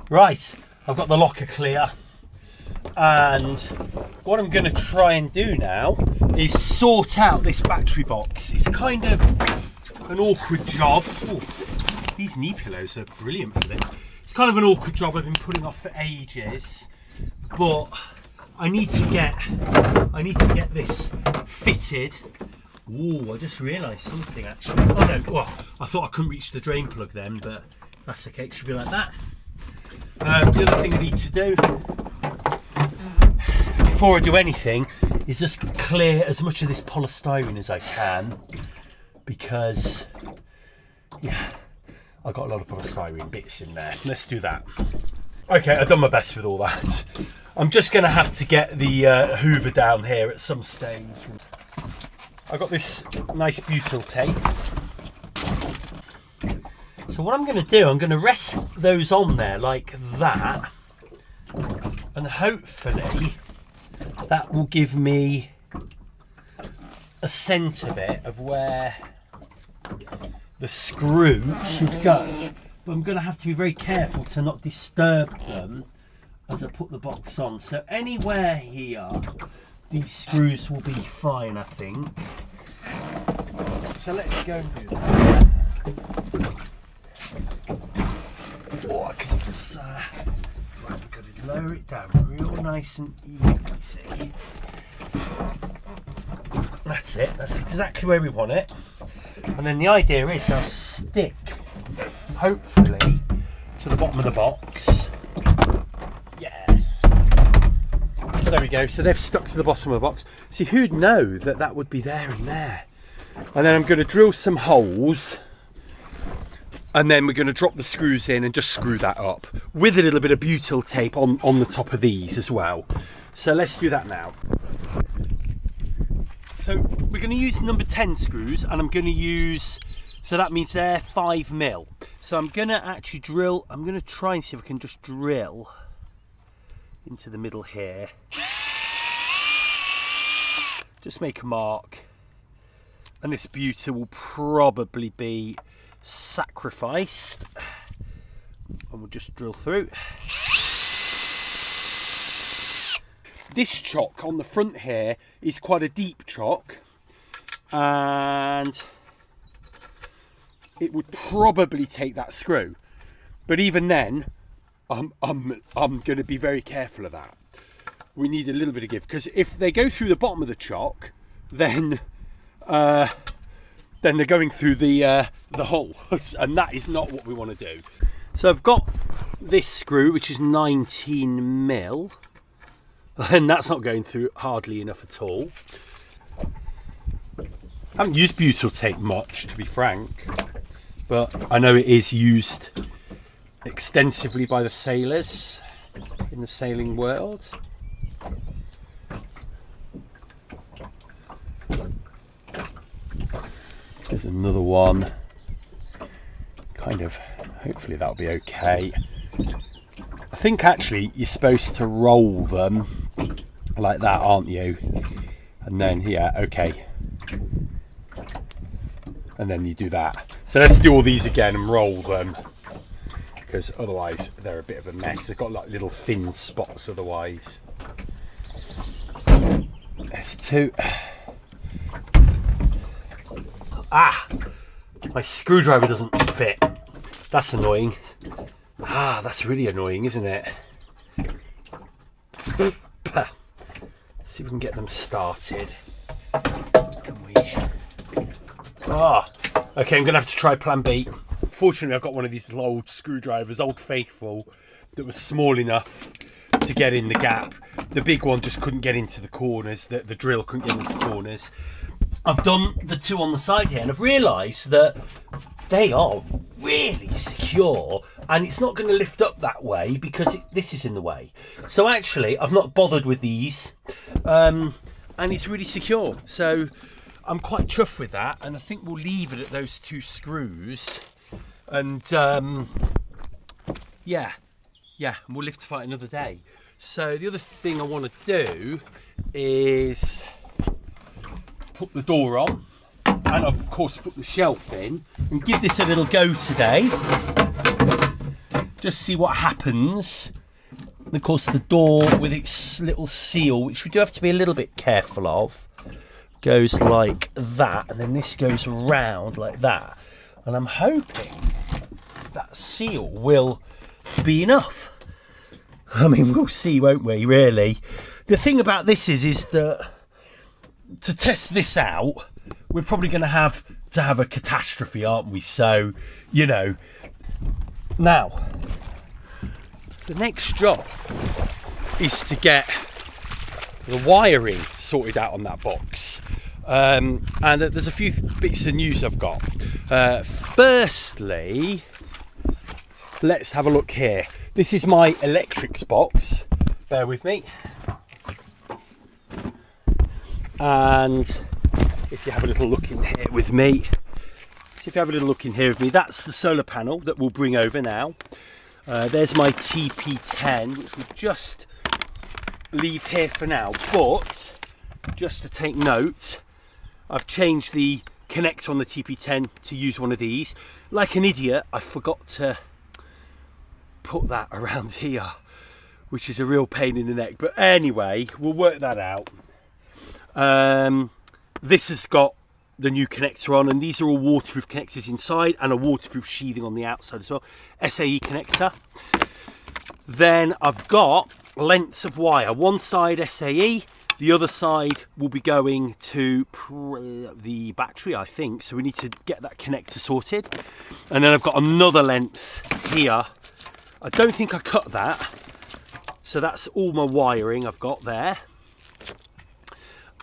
Right, I've got the locker clear, and what I'm going to try and do now is sort out this battery box. It's kind of an awkward job. Ooh, these knee pillows are brilliant for this. It's kind of an awkward job I've been putting off for ages, but I need to get this fitted. Ooh, I just realised something actually. Oh no, well, I thought I couldn't reach the drain plug then, but that's okay, it should be like that. The other thing I need to do before I do anything is just clear as much of this polystyrene as I can, because yeah, I've got a lot of polystyrene bits in there. Let's do that. Okay, I've done my best with all that. I'm just going to have to get the Hoover down here at some stage. I've got this nice butyl tape. So what I'm going to do, I'm going to rest those on there like that, and hopefully that will give me a scent of it, of where the screw should go. But I'm going to have to be very careful to not disturb them as I put the box on. So anywhere here, these screws will be fine, I think. So let's go and do that. Oh, because it's right, we've got to lower it down real nice and easy. That's it, that's exactly where we want it. And then the idea is they'll stick, hopefully, to the bottom of the box. Yes. So there we go, so they've stuck to the bottom of the box. See, who'd know that that would be there and there? And then I'm going to drill some holes, and then we're going to drop the screws in and just screw that up with a little bit of butyl tape on the top of these as well. So let's do that now. So we're going to use number 10 screws, and I'm going to use, so that means they're 5mm. So I'm going to actually drill, I'm going to try and see if I can just drill into the middle here. Just make a mark. And this butyl will probably be sacrificed, and we'll just drill through. This chock on the front here is quite a deep chock, and it would probably take that screw, but even then I'm going to be very careful of that. We need a little bit of give, because if they go through the bottom of the chock, then they're going through the hull, and that is not what we want to do. So I've got this screw, which is 19mm, and that's not going through hardly enough at all. I haven't used butyl tape much, to be frank, but I know it is used extensively by the sailors in the sailing world. There's another one, kind of, hopefully that'll be okay. I think actually you're supposed to roll them like that, aren't you? And then, yeah, okay. And then you do that. So let's do all these again and roll them, because otherwise they're a bit of a mess. They've got like little thin spots otherwise. There's two. Ah, my screwdriver doesn't fit. That's annoying. Ah, that's really annoying, isn't it? Let's see if we can get them started. Can we? Ah, okay, I'm going to have to try plan B. Fortunately, I've got one of these little old screwdrivers, Old Faithful, that was small enough to get in the gap. The big one just couldn't get into the corners. The drill couldn't get into the corners. I've done the two on the side here, and I've realised that they are really secure, and it's not going to lift up that way because this is in the way. So actually, I've not bothered with these, and it's really secure. So I'm quite chuffed with that, and I think we'll leave it at those two screws, and yeah, and we'll live to fight another day. So the other thing I want to do is put the door on, and of course put the shelf in, and give this a little go today. just see what happens. And of course the door with its little seal, which we do have to be a little bit careful of, goes like that, and then this goes round like that. And I'm hoping that seal will be enough. I mean, we'll see, won't we, really? The thing about this is that to test this out, we're probably going to have a catastrophe, aren't we? So, you know, now, the next job is to get the wiring sorted out on that box. And there's a few bits of news I've got. Firstly, let's have a look here. This is my electrics box. Bear with me. And if you have a little look in here with me, that's the solar panel that we'll bring over now. There's my TP10, which we'll just leave here for now. But just to take note, I've changed the connector on the TP10 to use one of these. Like an idiot, I forgot to put that around here, which is a real pain in the neck. But anyway, we'll work that out. This has got the new connector on, and these are all waterproof connectors inside and a waterproof sheathing on the outside as well. SAE connector. Then I've got lengths of wire. One side SAE, the other side will be going to the battery, I think. So we need to get that connector sorted. And then I've got another length here. I don't think I cut that. So that's all my wiring I've got there.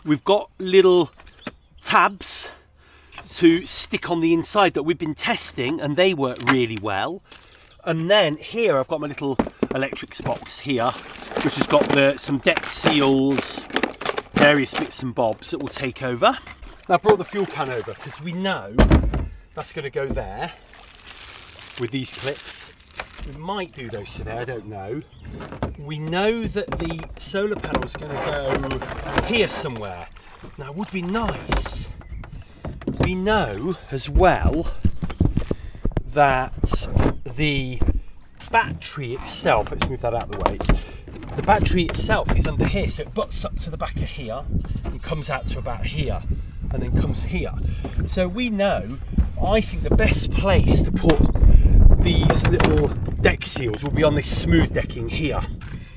We've got little tabs to stick on the inside that we've been testing, and they work really well. And then here I've got my little electrics box here, which has got some deck seals, various bits and bobs that will take over. I brought the fuel can over because we know that's going to go there with these clips. We might do those to there, I don't know. We know that the solar panel is going to go here somewhere. Now, it would be nice. We know as well that the battery itself, let's move that out of the way. The battery itself is under here, so it butts up to the back of here and comes out to about here and then comes here. So we know, I think the best place to put these little deck seals will be on this smooth decking here.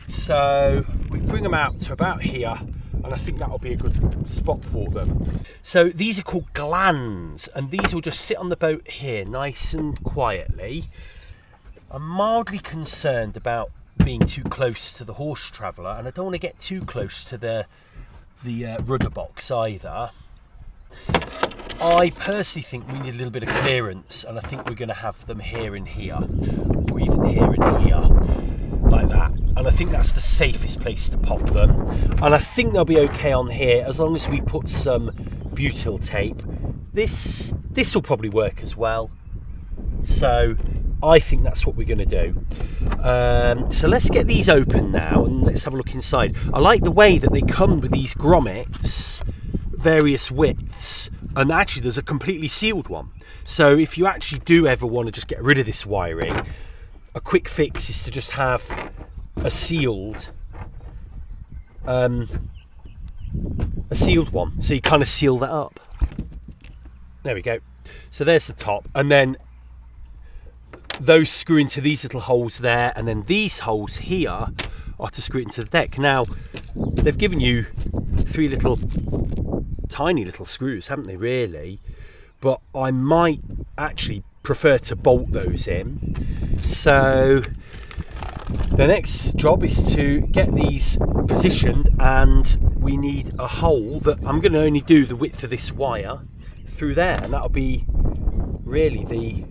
So we bring them out to about here, and I think that'll be a good spot for them. So these are called glands, and these will just sit on the boat here nice and quietly. I'm mildly concerned about being too close to the horse traveller, and I don't want to get too close to the rudder box either. I personally think we need a little bit of clearance, and I think we're going to have them here and here, or even here and here, like that. And I think that's the safest place to pop them. And I think they'll be okay on here as long as we put some butyl tape. This will probably work as well. So I think that's what we're going to do. So let's get these open now and let's have a look inside. I like the way that they come with these grommets, various widths, and actually there's a completely sealed one. So if you actually do ever want to just get rid of this wiring, a quick fix is to just have a sealed one. So you kind of seal that up. There we go. So there's the top, and then those screw into these little holes there, and then these holes here are to screw it into the deck. Now they've given you 3 little tiny little screws, haven't they, really? But I might actually prefer to bolt those in. So the next job is to get these positioned, and we need a hole that I'm going to only do the width of this wire through there, and that'll be really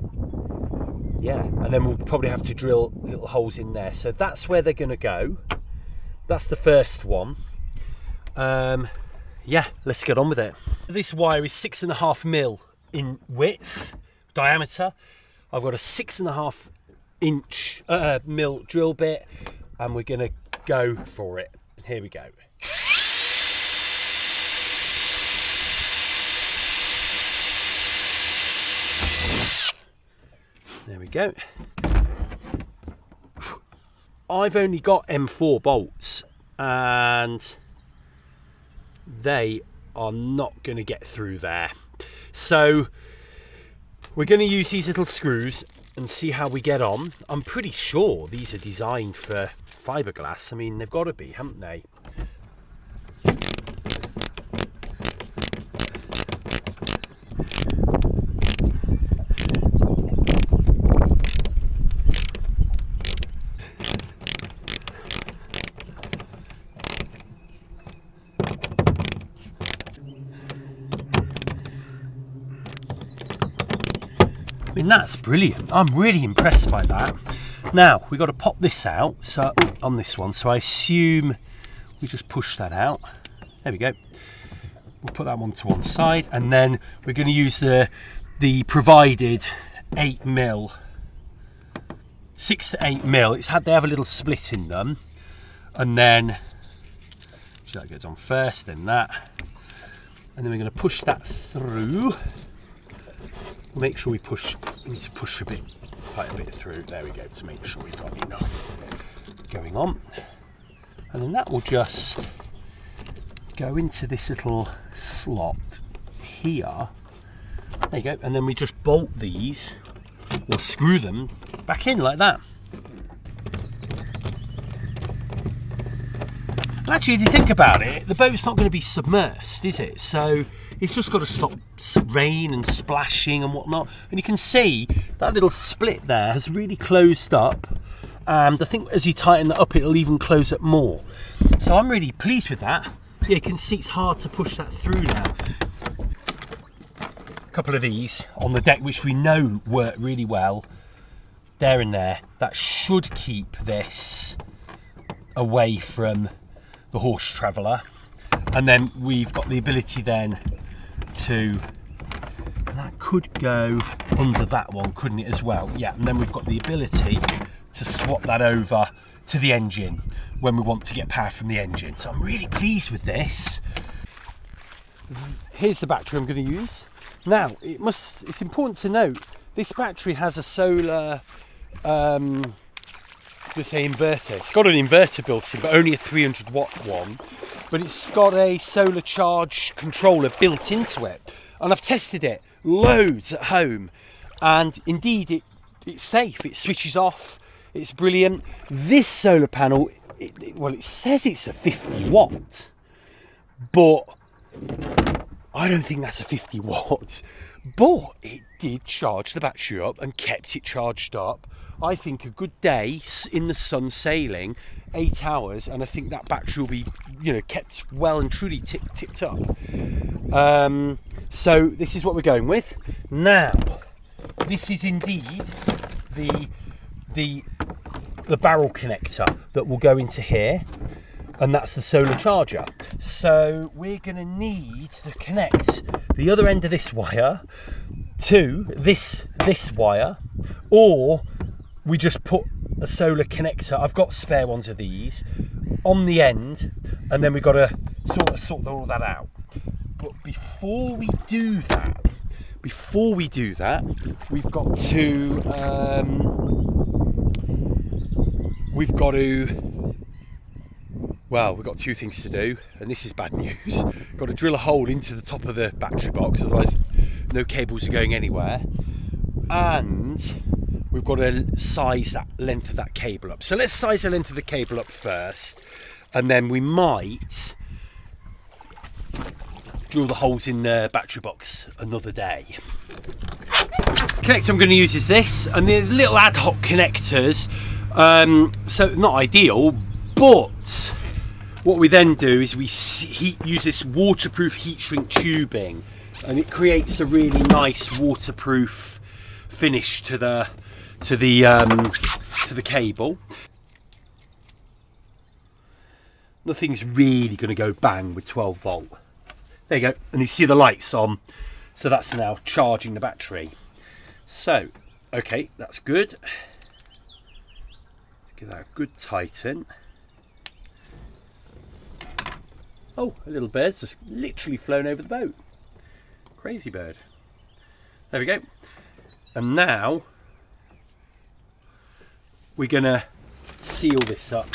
and then we'll probably have to drill little holes in there. So that's where they're going to go. That's the first one. Let's get on with it. This wire is 6.5mm in width, diameter. I've got a 6.5 inch mil drill bit, and we're going to go for it. Here we go. There we go. I've only got M4 bolts and they are not going to get through there. So we're going to use these little screws and see how we get on. I'm pretty sure these are designed for fiberglass. I mean, they've got to be, haven't they? I mean, that's brilliant. I'm really impressed by that. Now we've got to pop this out, so on this one, so I assume we just push that out. There we go. We'll put that one to one side, and then we're going to use the provided 8mm, 6 to 8mm. They have a little split in them, and then so that goes on first, then that, and then we're going to push that through. Make sure we need to push quite a bit through. There we go, to make sure we've got enough going on. And then that will just go into this little slot here. There you go. And then we just bolt these or screw them back in like that. Well, actually, if you think about it, the boat's not going to be submersed, is it? So it's just got to stop rain and splashing and whatnot. And you can see that little split there has really closed up. And I think as you tighten that up, it'll even close up more. So I'm really pleased with that. Yeah, you can see it's hard to push that through now. A couple of these on the deck, which we know work really well. There and there. That should keep this away from the horse traveller. And then we've got the ability then to, and that could go under that one, couldn't it, as well? Yeah, and then we've got the ability to swap that over to the engine when we want to get power from the engine. So I'm really pleased with this. Here's the battery I'm going to use. Now, it's important to note, this battery has a solar, inverter. It's got an inverter built in, but only a 300 watt one. But it's got a solar charge controller built into it. And I've tested it loads at home. And indeed, it's safe. It switches off. It's brilliant. This solar panel, it says it's a 50 watt. But I don't think that's a 50 watt. But it did charge the battery up and kept it charged up. I think a good day in the sun sailing, 8 hours, and I think that battery will be, kept well and truly tipped up. So this is what we're going with. Now, this is indeed the barrel connector that will go into here, and that's the solar charger. So we're going to need to connect the other end of this wire to this wire, or we just put a solar connector, I've got spare ones of these, on the end, and then we've got to sort all that out. But before we do that, we've got two things to do, and this is bad news. Got to drill a hole into the top of the battery box, otherwise no cables are going anywhere. And we've got to size that length of that cable up. So let's size the length of the cable up first, and then we might drill the holes in the battery box another day. The connector I'm going to use is this, and the little ad hoc connectors, so not ideal, but what we then do is we use this waterproof heat shrink tubing, and it creates a really nice waterproof finish to the cable. Nothing's really going to go bang with 12 volt. There you go, and you see the lights on, so that's now charging the battery. So, okay, that's good. Let's give that a good tighten. Oh, a little bird's just literally flown over the boat. Crazy bird. There we go. And now we're gonna seal this up.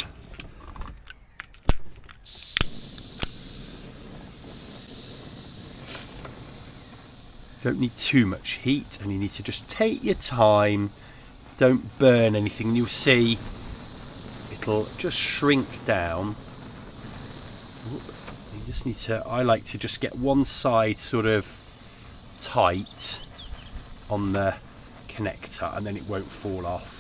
Don't need too much heat, and you need to just take your time. Don't burn anything. You'll see it'll just shrink down. You just need to, I like to just get one side sort of tight on the connector, and then it won't fall off.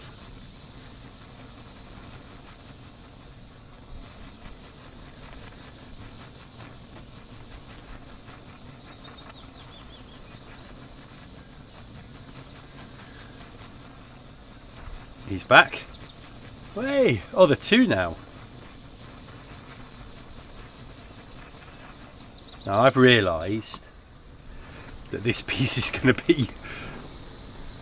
He's back. Hey, oh, they're two now. Now I've realised that this piece is going to be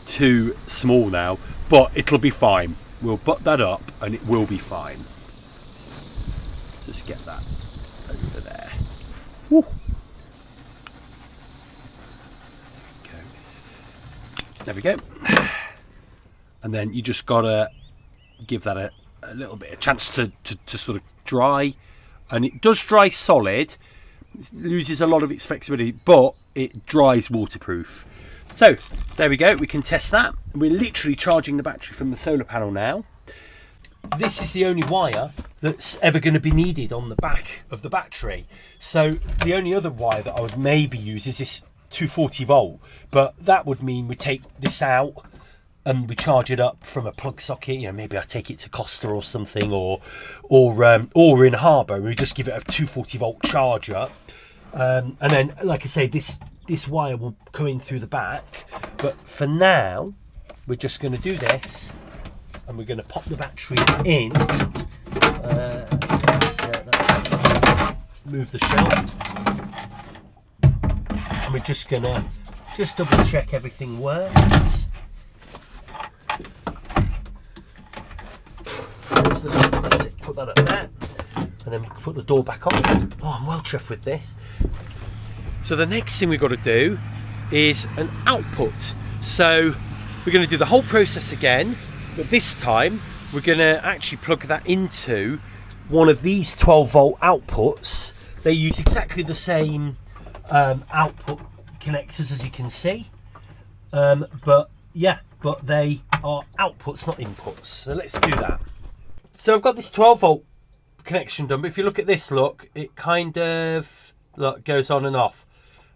too small now, but it'll be fine. We'll butt that up and it will be fine. Just get that over there. Woo. Okay. There we go. And then you just gotta give that a little bit of chance to sort of dry. And it does dry solid. It loses a lot of its flexibility, but it dries waterproof. So there we go, we can test that. We're literally charging the battery from the solar panel now. This is the only wire that's ever going to be needed on the back of the battery. So the only other wire that I would maybe use is this 240 volt, but that would mean we take this out and we charge it up from a plug socket. You know, maybe I take it to Costa or something, or in harbour we just give it a 240 volt charger, and then, like I say, this wire will come in through the back. But for now, we're just going to do this, and we're going to pop the battery in. Let's move the shelf, and we're just going to double check everything works. That's it, put that up there, and then put the door back on. Oh, I'm well chuffed with this. So the next thing we've got to do is an output. So we're going to do the whole process again, but this time we're going to actually plug that into one of these 12 volt outputs. They use exactly the same output connectors, as you can see, but they are outputs, not inputs. So let's do that. So I've got this 12 volt connection done, but if you look at this, look, it kind of goes on and off,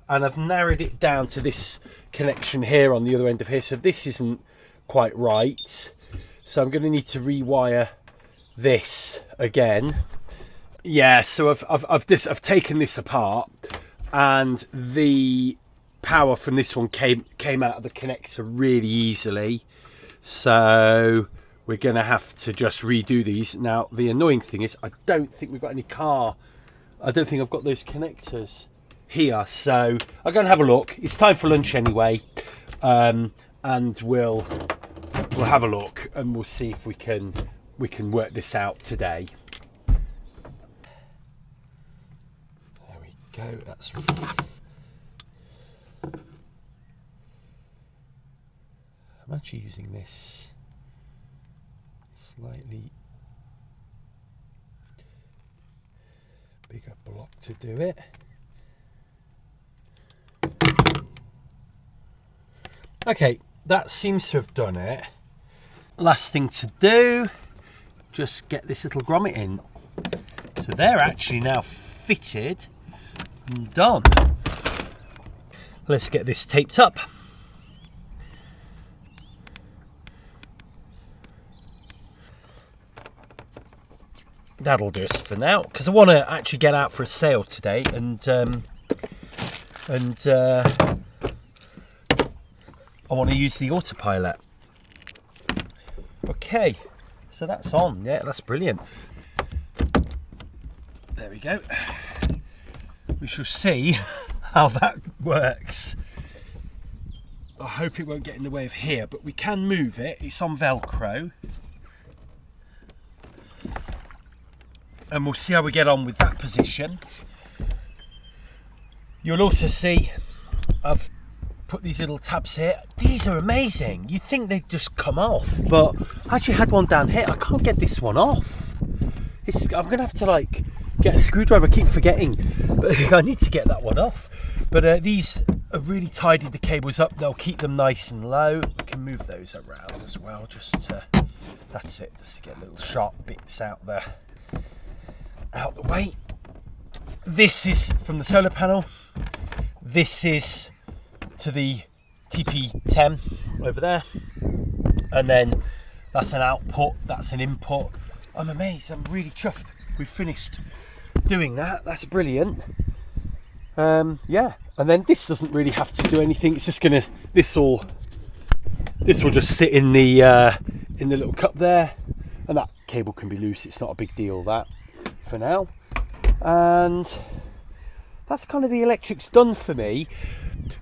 and I've narrowed it down to this connection here on the other end of here. So this isn't quite right, so I'm going to need to rewire this again. Yeah, so I've taken this apart, and the power from this one came out of the connector really easily, so we're going to have to just redo these. Now, the annoying thing is I don't think we've got any I don't think I've got those connectors here, so I'm going to have a look. It's time for lunch anyway, and we'll have a look, and we'll see if we can work this out today. There we go. That's I'm actually using this slightly bigger block to do it. Okay, that seems to have done it. Last thing to do, just get this little grommet in. So they're actually now fitted and done. Let's get this taped up. That'll do us for now, because I want to actually get out for a sail today, and I want to use the autopilot. Okay, so that's on. Yeah, that's brilliant. There we go. We shall see how that works. I hope it won't get in the way of here, but we can move it. It's on Velcro. And we'll see how we get on with that position. You'll also see I've put these little tabs here. These are amazing. You'd think they'd just come off, but I actually had one down here. I can't get this one off. I'm gonna have to like get a screwdriver. I keep forgetting, but I need to get that one off. But these are really tidied the cables up. They'll keep them nice and low. We can move those around as well, just to, that's it, just to get little sharp bits out the way. This is from the solar panel. This is to the TP10 over there, and then that's an output, that's an input. I'm amazed, I'm really chuffed. We've finished doing that. That's brilliant. Yeah, and then this doesn't really have to do anything. It's just gonna, this will just sit in the little cup there, and that cable can be loose. It's not a big deal, that, for now. And that's kind of the electrics done for me.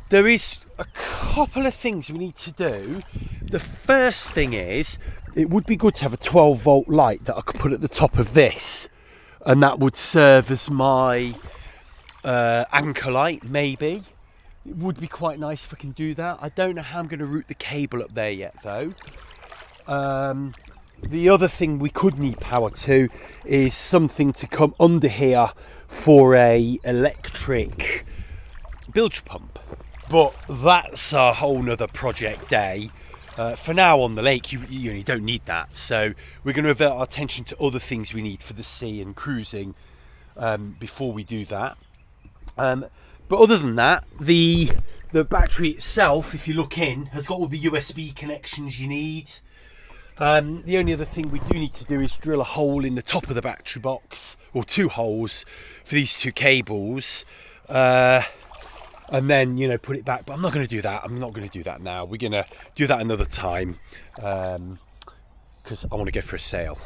There is a couple of things we need to do. The first thing is, it would be good to have a 12-volt light that I could put at the top of this, and that would serve as my anchor light, maybe. It would be quite nice if I can do that. I don't know how I'm going to route the cable up there yet, though. The other thing we could need power to is something to come under here for a electric bilge pump, but that's a whole nother project day. For now on the lake, you don't need that, so we're going to avert our attention to other things we need for the sea and cruising before we do that. But other than that, the battery itself, if you look in, has got all the USB connections you need. The only other thing we do need to do is drill a hole in the top of the battery box, or 2 holes for these 2 cables, and then, you know, put it back. But I'm not going to do that. I'm not going to do that now. We're going to do that another time, because I want to go for a sail.